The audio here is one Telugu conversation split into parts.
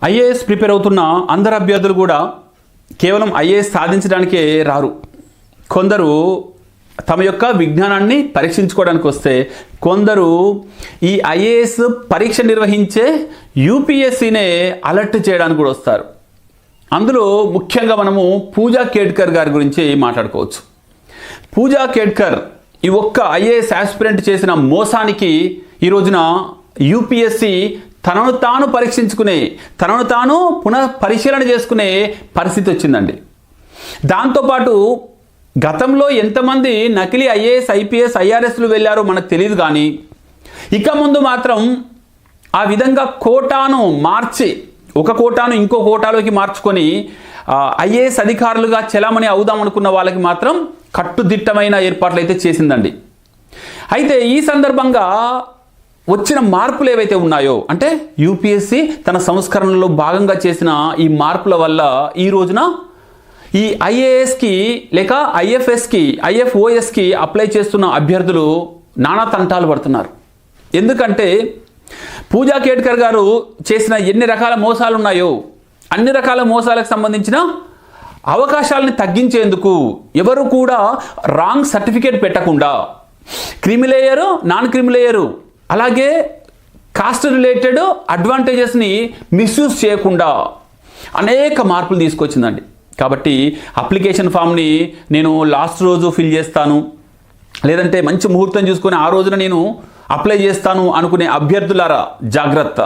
ఐఏఎస్ ప్రిపేర్ అవుతున్న అందరు అభ్యర్థులు కూడా కేవలం ఐఏఎస్ సాధించడానికే రారు. కొందరు తమ యొక్క విజ్ఞానాన్ని పరీక్షించుకోవడానికి వస్తే, కొందరు ఈ ఐఏఎస్ పరీక్ష నిర్వహించే యూపీఎస్సీనే అలర్ట్ చేయడానికి కూడా వస్తారు. అందులో ముఖ్యంగా మనము పూజా కేడ్కర్ గారి గురించి మాట్లాడుకోవచ్చు. పూజా కేడ్కర్ ఈ ఒక్క ఐఏఎస్ ఆస్పిరెంట్ చేసిన మోసానికి ఈ రోజున యూపీఎస్సీ తనను తాను పరీక్షించుకునే, తనను తాను పునః పరిశీలన చేసుకునే పరిస్థితి వచ్చిందండి. దాంతోపాటు గతంలో ఎంతమంది నకిలీ ఐఏఎస్, ఐపీఎస్, ఐఆర్ఎస్లు వెళ్ళారో మనకు తెలియదు, కానీ ఇక ముందు మాత్రం ఆ విధంగా కోటాను మార్చి, ఒక కోటాను ఇంకో కోటాలోకి మార్చుకొని ఐఏఎస్ అధికారులుగా చెలామణి అవుదాం అనుకున్న వాళ్ళకి మాత్రం కట్టుదిట్టమైన ఏర్పాట్లు అయితే చేసిందండి. అయితే ఈ సందర్భంగా వచ్చిన మార్పులు ఏవైతే ఉన్నాయో, అంటే యూపీఎస్సీ తన సంస్కరణలో భాగంగా చేసిన ఈ మార్పుల వల్ల ఈ రోజున ఈ ఐఏఎస్కి లేక ఐఎఫ్ఎస్కి, ఐఎఫ్ఓఎస్కి అప్లై చేస్తున్న అభ్యర్థులు నానా తంటాలు పడుతున్నారు. ఎందుకంటే పూజా కేడ్కర్ గారు చేసిన ఎన్ని రకాల మోసాలు ఉన్నాయో అన్ని రకాల మోసాలకు సంబంధించిన అవకాశాలని తగ్గించేందుకు ఎవరు కూడా రాంగ్ సర్టిఫికేట్ పెట్టకుండా, క్రిమిలేయరు, నాన్ క్రిమిలేయరు, అలాగే కాస్ట్ రిలేటెడ్ అడ్వాంటేజెస్ని మిస్యూజ్ చేయకుండా అనేక మార్పులు తీసుకొచ్చిందండి. కాబట్టి అప్లికేషన్ ఫామ్ని నేను లాస్ట్ రోజు ఫిల్ చేస్తాను, లేదంటే మంచి ముహూర్తం చూసుకొని ఆ రోజున నేను అప్లై చేస్తాను అనుకునే అభ్యర్థులారా జాగ్రత్త.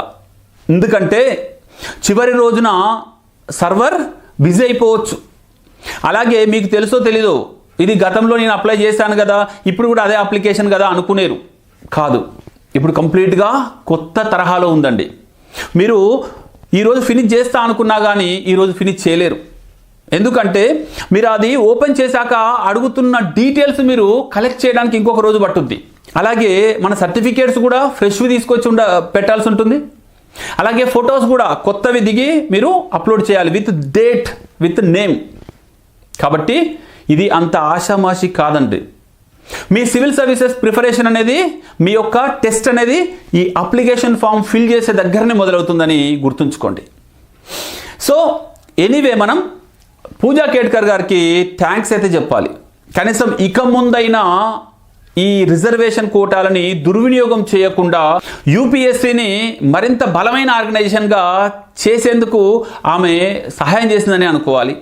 ఎందుకంటే చివరి రోజున సర్వర్ బిజీ అయిపోవచ్చు. అలాగే మీకు తెలుసో తెలీదో, ఇది గతంలో నేను అప్లై చేశాను కదా, ఇప్పుడు కూడా అదే అప్లికేషన్ కదా అనుకునేరు. కాదు, ఇప్పుడు కంప్లీట్గా కొత్త తరహాలో ఉందండి. మీరు ఈరోజు ఫినిష్ చేస్తా అనుకున్నా కానీ ఈరోజు ఫినిష్ చేయలేరు. ఎందుకంటే మీరు అది ఓపెన్ చేశాక అడుగుతున్న డీటెయిల్స్ మీరు కలెక్ట్ చేయడానికి ఇంకొక రోజు పట్టుద్ది. అలాగే మన సర్టిఫికేట్స్ కూడా ఫ్రెష్వి తీసుకొచ్చి పెట్టాల్సి ఉంటుంది. అలాగే ఫొటోస్ కూడా కొత్తవి దిగి మీరు అప్లోడ్ చేయాలి విత్ డేట్, విత్ నేమ్. కాబట్టి ఇది అంత ఆషామాషి కాదండి. మీ సివిల్ సర్వీసెస్ ప్రిపరేషన్ అనేది, మీ యొక్క టెస్ట్ అనేది ఈ అప్లికేషన్ ఫామ్ ఫిల్ చేసే దగ్గరనే మొదలవుతుందని గుర్తుంచుకోండి. సో ఎనీవే, మనం పూజా కేడ్కర్ గారికి థ్యాంక్స్ అయితే చెప్పాలి. కనీసం ఇక ముందైనా ఈ రిజర్వేషన్ కోటాలని దుర్వినియోగం చేయకుండా యూపీఎస్సీని మరింత బలమైన ఆర్గనైజేషన్గా చేసేందుకు ఆమె సహాయం చేసిందని అనుకోవాలి.